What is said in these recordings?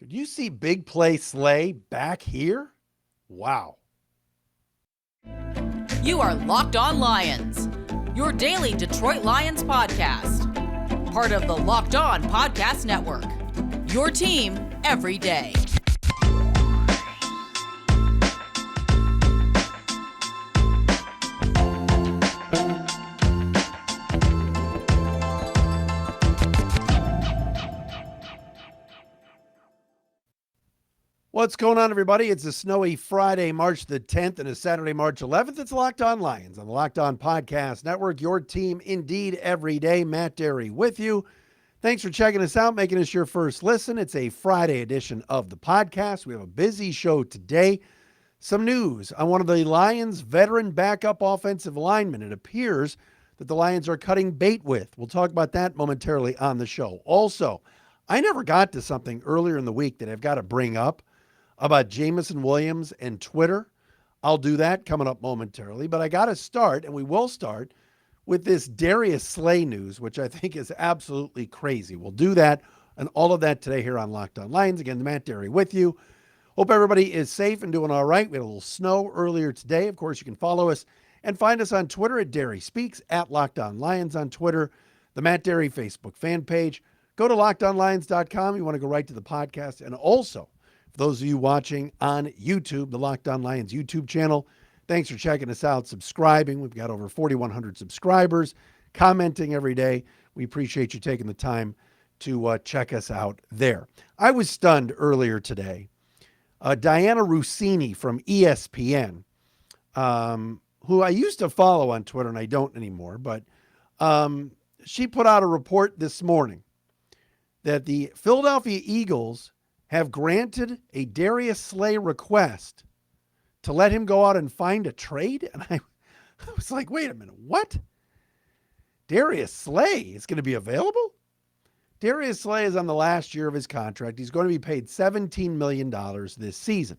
Did you see Big Play Slay back here? Wow. You are Locked On Lions, your daily Detroit Lions podcast. Part of the Locked On Podcast Network, your team every day. What's going on, everybody? It's a snowy Friday, March the 10th, and a Saturday, March 11th. It's Locked On Lions on the Locked On Podcast Network, your team indeed every day. Matt Derry with you. Thanks for checking us out, making us your first listen. It's a Friday edition of the podcast. We have a busy show today. Some news on one of the Lions' veteran backup offensive linemen. It appears that the Lions are cutting bait with. We'll talk about that momentarily on the show. Also, I never got to something earlier in the week that I've got to bring up about Jameson Williams and Twitter. I'll do that coming up momentarily, but I got to start, and we will start, with this Darius Slay news, which I think is absolutely crazy. We'll do that and all of that today here on Locked On Lions. Again, Matt Derry with you. Hope everybody is safe and doing all right. We had a little snow earlier today. Of course, you can follow us and find us on Twitter at Derry Speaks, at Locked On Lions on Twitter, the Matt Derry Facebook fan page. Go to LockedOnLions.com. You want to go right to the podcast, and also, those of you watching on YouTube, the Locked On Lions YouTube channel, thanks for checking us out, subscribing. We've got over 4,100 subscribers, commenting every day. We appreciate you taking the time to check us out there. I was stunned earlier today. Diana Rossini from ESPN, who I used to follow on Twitter, and I don't anymore, but she put out a report this morning that the Philadelphia Eagles have granted a Darius Slay request to let him go out and find a trade. And I was like, wait a minute, what? Darius Slay is going to be available? Darius Slay is on the last year of his contract. He's going to be paid $17 million this season.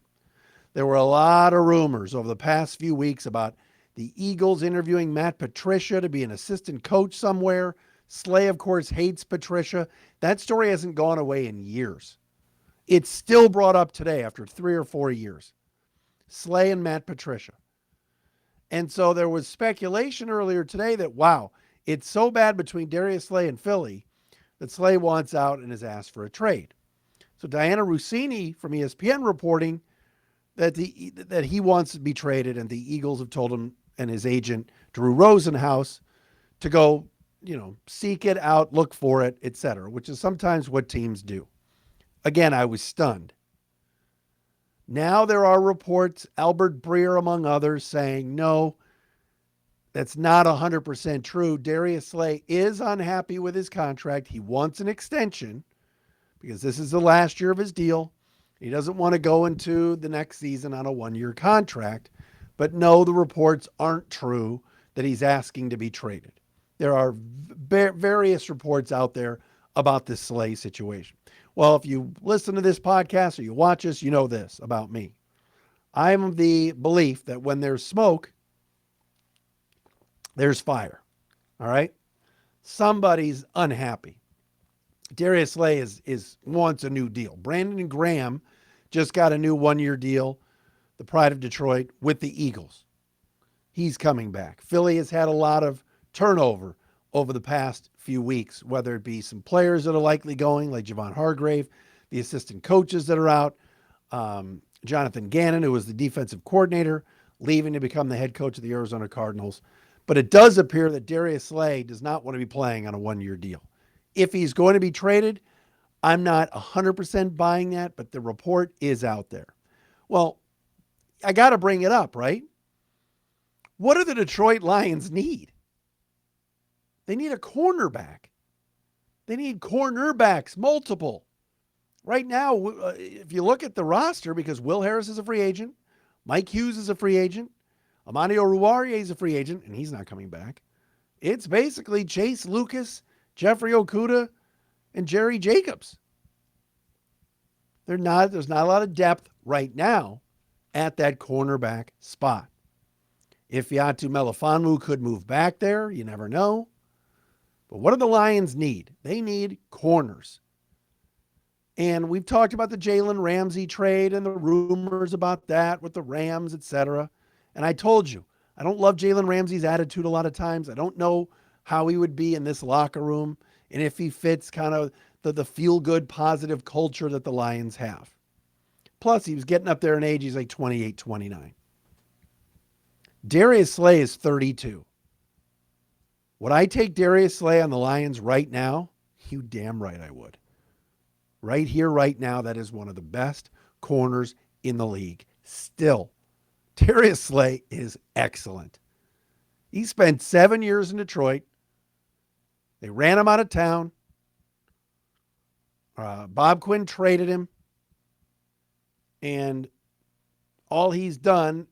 There were a lot of rumors over the past few weeks about the Eagles interviewing Matt Patricia to be an assistant coach somewhere. Slay, of course, hates Patricia. That story hasn't gone away in years. It's still brought up today after 3 or 4 years. Slay and Matt Patricia. And so there was speculation earlier today that, wow, it's so bad between Darius Slay and Philly that Slay wants out and has asked for a trade. So Diana Rossini from ESPN reporting that he wants to be traded, and the Eagles have told him and his agent, Drew Rosenhaus, to go, seek it out, look for it, etc., which is sometimes what teams do. Again, I was stunned. Now there are reports, Albert Breer among others, saying, no, that's not 100% true. Darius Slay is unhappy with his contract. He wants an extension because this is the last year of his deal. He doesn't want to go into the next season on a 1-year contract. But no, the reports aren't true that he's asking to be traded. There are various reports out there about this Slay situation. Well, if you listen to this podcast or you watch us, you know this about me. I'm of the belief that when there's smoke, there's fire. All right? Somebody's unhappy. Darius Slay wants a new deal. Brandon Graham just got a new 1-year deal, the pride of Detroit, with the Eagles. He's coming back. Philly has had a lot of turnover over the past few weeks, whether it be some players that are likely going, like Javon Hargrave, the assistant coaches that are out, Jonathan Gannon, who was the defensive coordinator, leaving to become the head coach of the Arizona Cardinals. But it does appear that Darius Slay does not want to be playing on a 1-year deal. If he's going to be traded, I'm not 100% buying that, but the report is out there. Well, I got to bring it up, right? What do the Detroit Lions need? They need a cornerback. They need cornerbacks, multiple. Right now, if you look at the roster, because Will Harris is a free agent, Mike Hughes is a free agent, Amani Oruwariye is a free agent, and he's not coming back. It's basically Chase Lucas, Jeffrey Okudah, and Jerry Jacobs. There's not a lot of depth right now at that cornerback spot. If Ifeatu Melifonwu could move back there, you never know. But what do the Lions need? They need corners. And we've talked about the Jalen Ramsey trade and the rumors about that with the Rams, etc. And I told you, I don't love Jalen Ramsey's attitude a lot of times. I don't know how he would be in this locker room and if he fits kind of the feel-good, positive culture that the Lions have. Plus, he was getting up there in age. He's like 28, 29. Darius Slay is 32. Would I take Darius Slay on the Lions right now? You damn right I would. Right here, right now, that is one of the best corners in the league. Still, Darius Slay is excellent. He spent 7 years in Detroit. They ran him out of town. Bob Quinn traded him. And all he's done,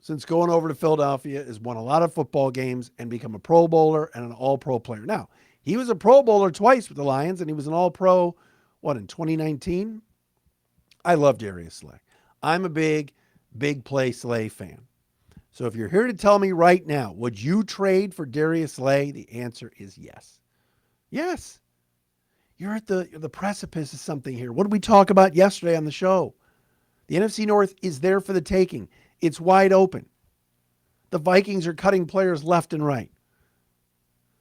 since going over to Philadelphia is won a lot of football games and become a Pro Bowler and an All-Pro player. Now, he was a Pro Bowler twice with the Lions, and he was an All-Pro, in 2019? I love Darius Slay. I'm a big play Slay fan. So if you're here to tell me right now, would you trade for Darius Slay? The answer is yes. Yes. You're at the precipice of something here. What did we talk about yesterday on the show? The NFC North is there for the taking. It's wide open. The Vikings are cutting players left and right.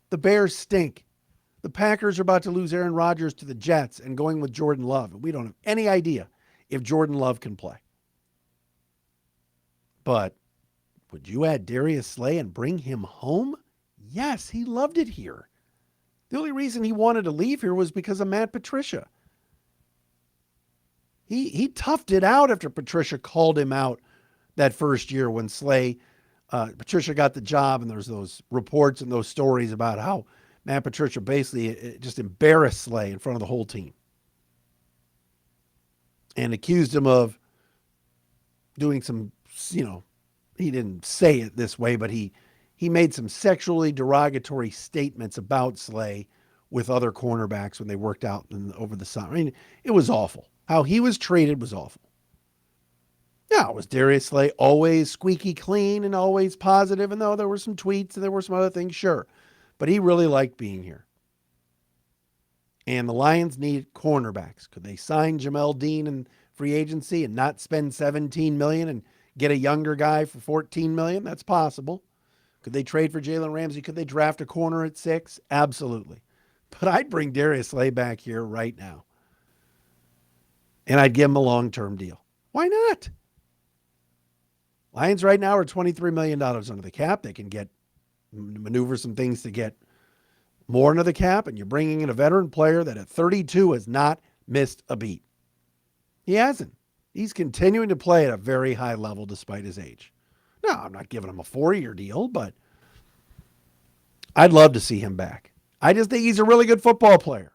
The Bears stink. The Packers are about to lose Aaron Rodgers to the Jets and going with Jordan Love. We don't have any idea if Jordan Love can play. But would you add Darius Slay and bring him home? Yes, he loved it here. The only reason he wanted to leave here was because of Matt Patricia. He toughed it out after Patricia called him out that first year when Patricia got the job, and there's those reports and those stories about how Matt Patricia basically just embarrassed Slay in front of the whole team and accused him of doing some, he didn't say it this way, but he made some sexually derogatory statements about Slay with other cornerbacks when they worked out over the summer. I mean, it was awful. How he was treated was awful. Now, was Darius Slay always squeaky clean and always positive? And though there were some tweets and there were some other things, sure. But he really liked being here. And the Lions need cornerbacks. Could they sign Jamel Dean in free agency and not spend $17 million and get a younger guy for $14 million? That's possible. Could they trade for Jalen Ramsey? Could they draft a corner at 6? Absolutely. But I'd bring Darius Slay back here right now. And I'd give him a long-term deal. Why not? Lions right now are $23 million under the cap. They can maneuver some things to get more under the cap, and you're bringing in a veteran player that at 32 has not missed a beat. He hasn't. He's continuing to play at a very high level despite his age. No, I'm not giving him a 4-year deal, but I'd love to see him back. I just think he's a really good football player.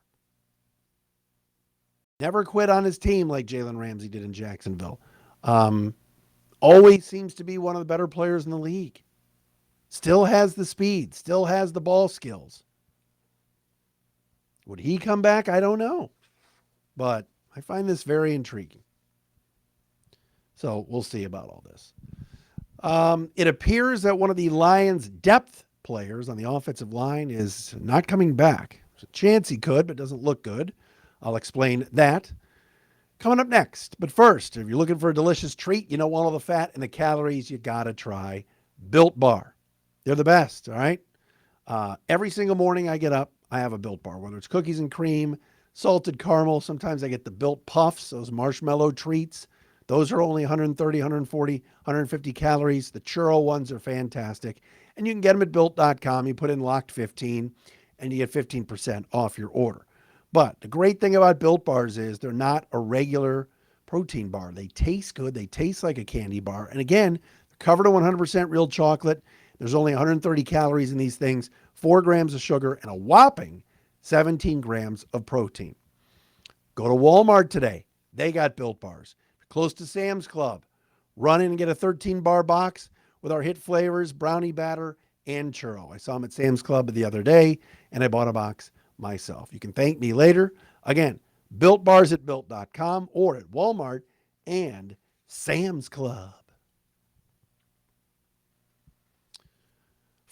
Never quit on his team like Jalen Ramsey did in Jacksonville. Always seems to be one of the better players in the league. Still has the speed, still has the ball skills. Would he come back? I don't know. But I find this very intriguing. So we'll see about all this. It appears that one of the Lions' depth players on the offensive line is not coming back. There's a chance he could, but doesn't look good. I'll explain that coming up next. But first, if you're looking for a delicious treat, you don't want all the fat and the calories, you got to try Built Bar. They're the best, all right? Every single morning I get up, I have a Built Bar, whether it's cookies and cream, salted caramel. Sometimes I get the Built Puffs, those marshmallow treats. Those are only 130, 140, 150 calories. The churro ones are fantastic. And you can get them at Built.com. You put in Locked15 and you get 15% off your order. But the great thing about Built Bars is they're not a regular protein bar. They taste good. They taste like a candy bar. And again, they're covered in 100% real chocolate. There's only 130 calories in these things, 4 grams of sugar, and a whopping 17 grams of protein. Go to Walmart today. They got Built Bars. Close to Sam's Club. Run in and get a 13-bar box with our hit flavors, brownie batter, and churro. I saw them at Sam's Club the other day, and I bought a box myself. You can thank me later. Again, Built Bars at Built.com or at Walmart and Sam's Club.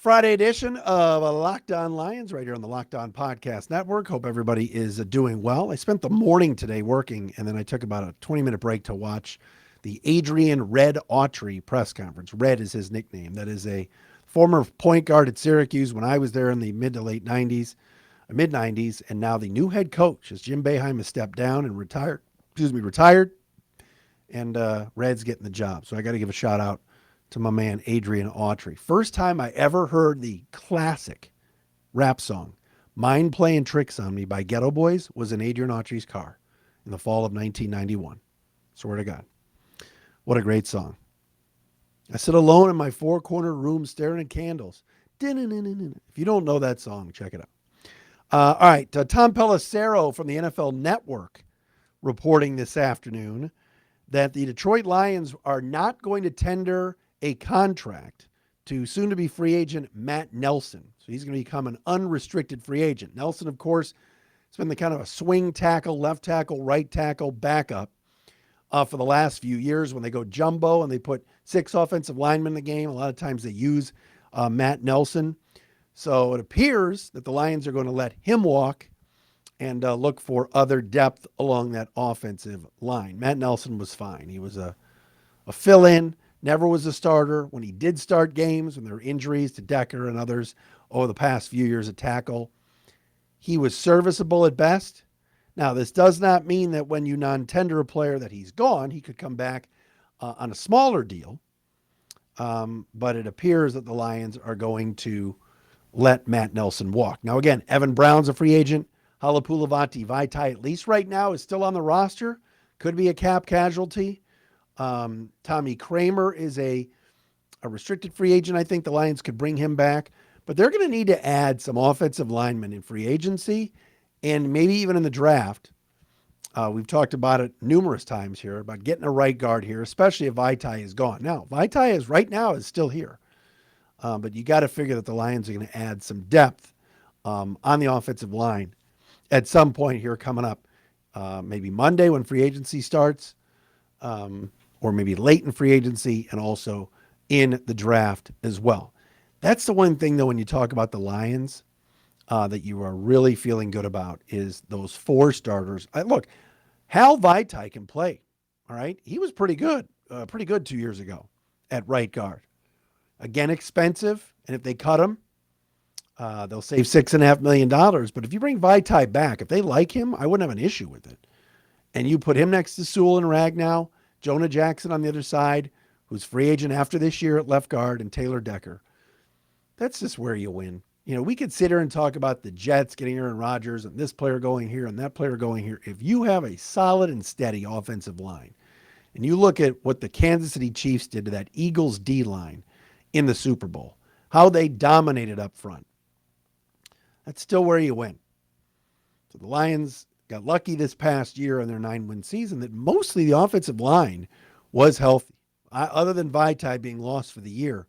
Friday edition of Locked On Lions right here on the Locked On Podcast Network. Hope everybody is doing well. I spent the morning today working, and then I took about a 20-minute break to watch the Adrian Red Autry press conference. Red is his nickname. That is a former point guard at Syracuse when I was there in the mid 90s, and now the new head coach as Jim Boeheim has stepped down and retired, and Red's getting the job. So I got to give a shout out to my man Adrian Autry. First time I ever heard the classic rap song, Mind Playing Tricks on Me by Ghetto Boys, was in Adrian Autry's car in the fall of 1991. Swear to God. What a great song. I sit alone in my four-corner room staring at candles. If you don't know that song, check it out. All right, Tom Pelissero from the NFL Network reporting this afternoon that the Detroit Lions are not going to tender a contract to soon-to-be free agent Matt Nelson. So he's going to become an unrestricted free agent. Nelson, of course, has been the kind of a swing tackle, left tackle, right tackle backup for the last few years. When they go jumbo and they put 6 offensive linemen in the game, a lot of times they use Matt Nelson. So it appears that the Lions are going to let him walk and look for other depth along that offensive line. Matt Nelson was fine. He was a fill-in. Never was a starter. When he did start games, when there were injuries to Decker and others over the past few years at tackle, he was serviceable at best. Now, this does not mean that when you non-tender a player that he's gone, he could come back on a smaller deal. But it appears that the Lions are going to let Matt Nelson walk. Now, again, Evan Brown's a free agent. Halapoulivaati Vaitai, at least right now, is still on the roster. Could be a cap casualty. Tommy Kramer is a restricted free agent. I think the Lions could bring him back, but they're going to need to add some offensive linemen in free agency and maybe even in the draft. We've talked about it numerous times here about getting a right guard here, especially if Vaitai is gone. Now, Vaitai is right now is still here, but you got to figure that the Lions are going to add some depth on the offensive line at some point here coming up, maybe Monday when free agency starts. Or maybe late in free agency and also in the draft as well. That's the one thing, though, when you talk about the Lions that you are really feeling good about is those 4 starters. Look, Hal Vaitai can play, all right? He was pretty good 2 years ago at right guard. Again, expensive, and if they cut him, they'll save $6.5 million. But if you bring Vaitai back, if they like him, I wouldn't have an issue with it. And you put him next to Sewell and Ragnow, Jonah Jackson on the other side, who's free agent after this year at left guard, and Taylor Decker. That's just where you win. You know, we could sit here and talk about the Jets getting Aaron Rodgers and this player going here and that player going here. If you have a solid and steady offensive line, and you look at what the Kansas City Chiefs did to that Eagles D line in the Super Bowl, how they dominated up front, that's still where you win. So the Lions got lucky this past year in their 9-win season that mostly the offensive line was healthy. Other than Vaitai being lost for the year,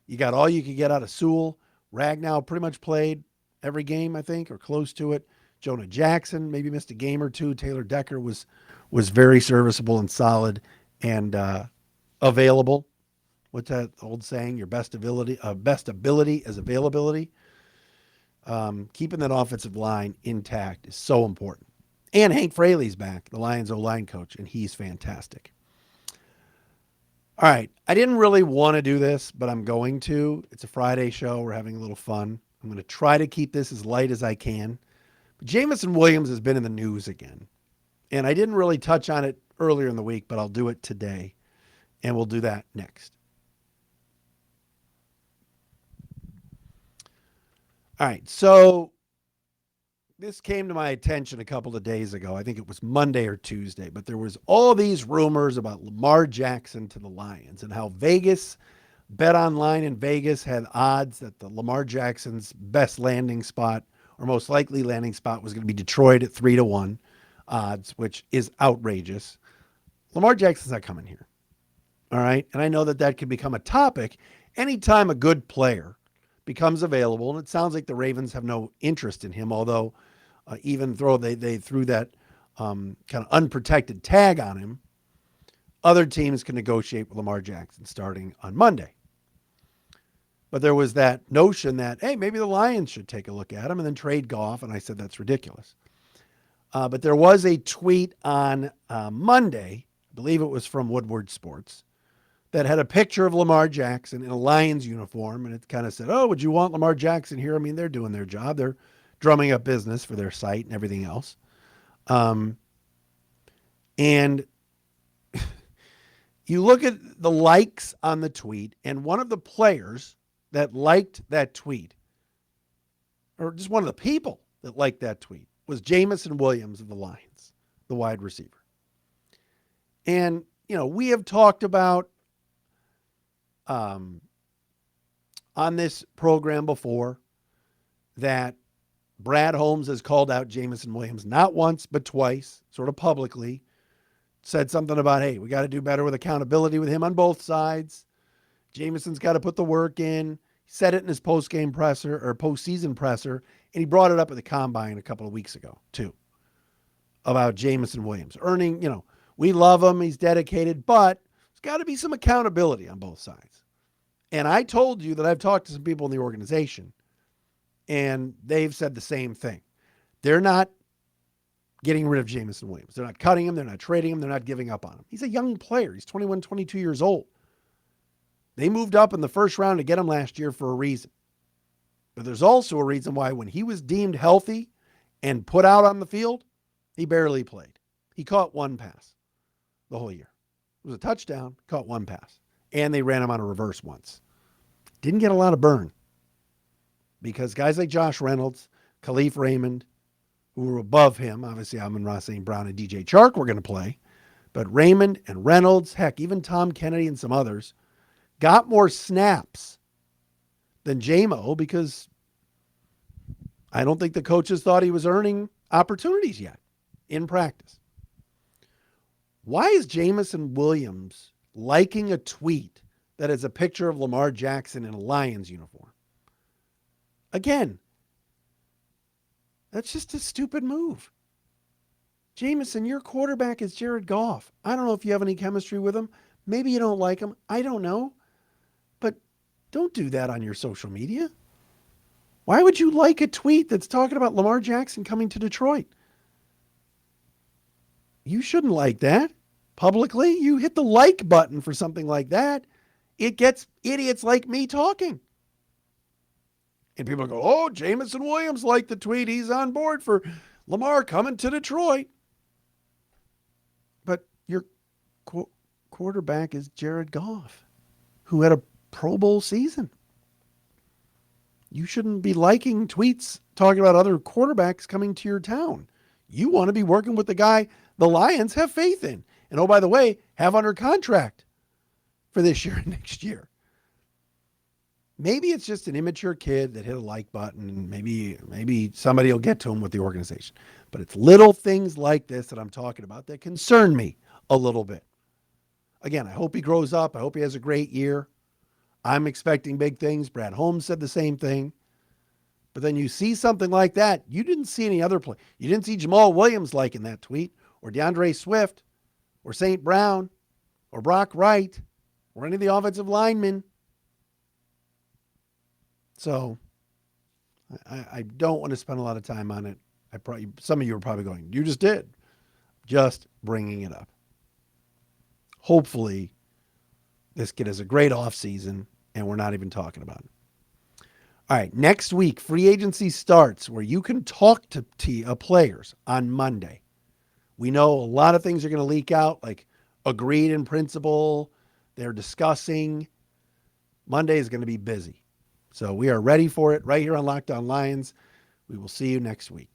you got all you could get out of Sewell. Ragnow pretty much played every game, I think, or close to it. Jonah Jackson maybe missed a game or two. Taylor Decker was very serviceable and solid and available. What's that old saying? Your best ability is availability. Keeping that offensive line intact is so important. And Hank Fraley's back, the Lions O-line coach, and he's fantastic. All right, I didn't really want to do this, but I'm going to. It's a Friday show. We're having a little fun. I'm going to try to keep this as light as I can. But Jameson Williams has been in the news again. And I didn't really touch on it earlier in the week, but I'll do it today. And we'll do that next. All right, so this came to my attention a couple of days ago. I think it was Monday or Tuesday, but there was all these rumors about Lamar Jackson to the Lions and how Vegas, Bet Online in Vegas had odds that the Lamar Jackson's best landing spot or most likely landing spot was going to be Detroit at 3-1 odds, which is outrageous. Lamar Jackson's not coming here. All right. And I know that that could become a topic anytime a good player becomes available. And it sounds like the Ravens have no interest in him, although even though they threw that kind of unprotected tag on him, other teams can negotiate with Lamar Jackson starting on Monday. But there was that notion that, hey, maybe the Lions should take a look at him and then trade Goff. And I said, that's ridiculous. But there was a tweet on Monday, I believe it was from Woodward Sports, that had a picture of Lamar Jackson in a Lions uniform. And it kind of said, oh, would you want Lamar Jackson here? I mean, they're doing their job. They're drumming up business for their site and everything else. And you look at the likes on the tweet, and one of the players that liked that tweet, or just one of the people that liked that tweet, was Jamison Williams of the Lions, the wide receiver. And, we have talked about on this program before that Brad Holmes has called out Jamison Williams not once, but twice, sort of publicly, said something about, hey, we got to do better with accountability with him on both sides. Jamison's got to put the work in. He said it in his postseason presser, and he brought it up at the combine a couple of weeks ago, too, about Jamison Williams earning, we love him. He's dedicated, but there's got to be some accountability on both sides. And I told you that I've talked to some people in the organization, and they've said the same thing. They're not getting rid of Jamison Williams. They're not cutting him. They're not trading him. They're not giving up on him. He's a young player. He's 21, 22 years old. They moved up in the first round to get him last year for a reason. But there's also a reason why when he was deemed healthy and put out on the field, he barely played. He caught one pass the whole year. It was a touchdown, caught one pass. And they ran him on a reverse once. Didn't get a lot of burn because guys like Josh Reynolds, Khalif Raymond, who were above him, obviously Amon-Ra St. Brown and DJ Chark were going to play, but Raymond and Reynolds, heck, even Tom Kennedy and some others, got more snaps than Jamo because I don't think the coaches thought he was earning opportunities yet in practice. Why is Jamison Williams liking a tweet that is a picture of Lamar Jackson in a Lions uniform? Again, that's just a stupid move. Jamison, your quarterback is Jared Goff. I don't know if you have any chemistry with him. Maybe you don't like him. I don't know. But don't do that on your social media. Why would you like a tweet that's talking about Lamar Jackson coming to Detroit? You shouldn't like that publicly. You hit the like button for something like that. It gets idiots like me talking. And people go, oh, Jamison Williams liked the tweet. He's on board for Lamar coming to Detroit. But your quarterback is Jared Goff, who had a Pro Bowl season. You shouldn't be liking tweets talking about other quarterbacks coming to your town. You want to be working with the guy the Lions have faith in. And oh, by the way, have under contract for this year and next year. Maybe it's just an immature kid that hit a like button and maybe somebody will get to him with the organization. But it's little things like this that I'm talking about that concern me a little bit. Again, I hope he grows up. I hope he has a great year. I'm expecting big things. Brad Holmes said the same thing. But then you see something like that. You didn't see any other play. You didn't see Jamal Williams liking that tweet, or DeAndre Swift, or St. Brown, or Brock Wright, or any of the offensive linemen. So I don't want to spend a lot of time on it. Some of you are probably going, you just did. Just bringing it up. Hopefully, this kid has a great offseason, and we're not even talking about it. All right, next week, free agency starts where you can talk to players on Monday. We know a lot of things are going to leak out, like agreed in principle. They're discussing. Monday is going to be busy. So we are ready for it right here on Locked On Lions. We will see you next week.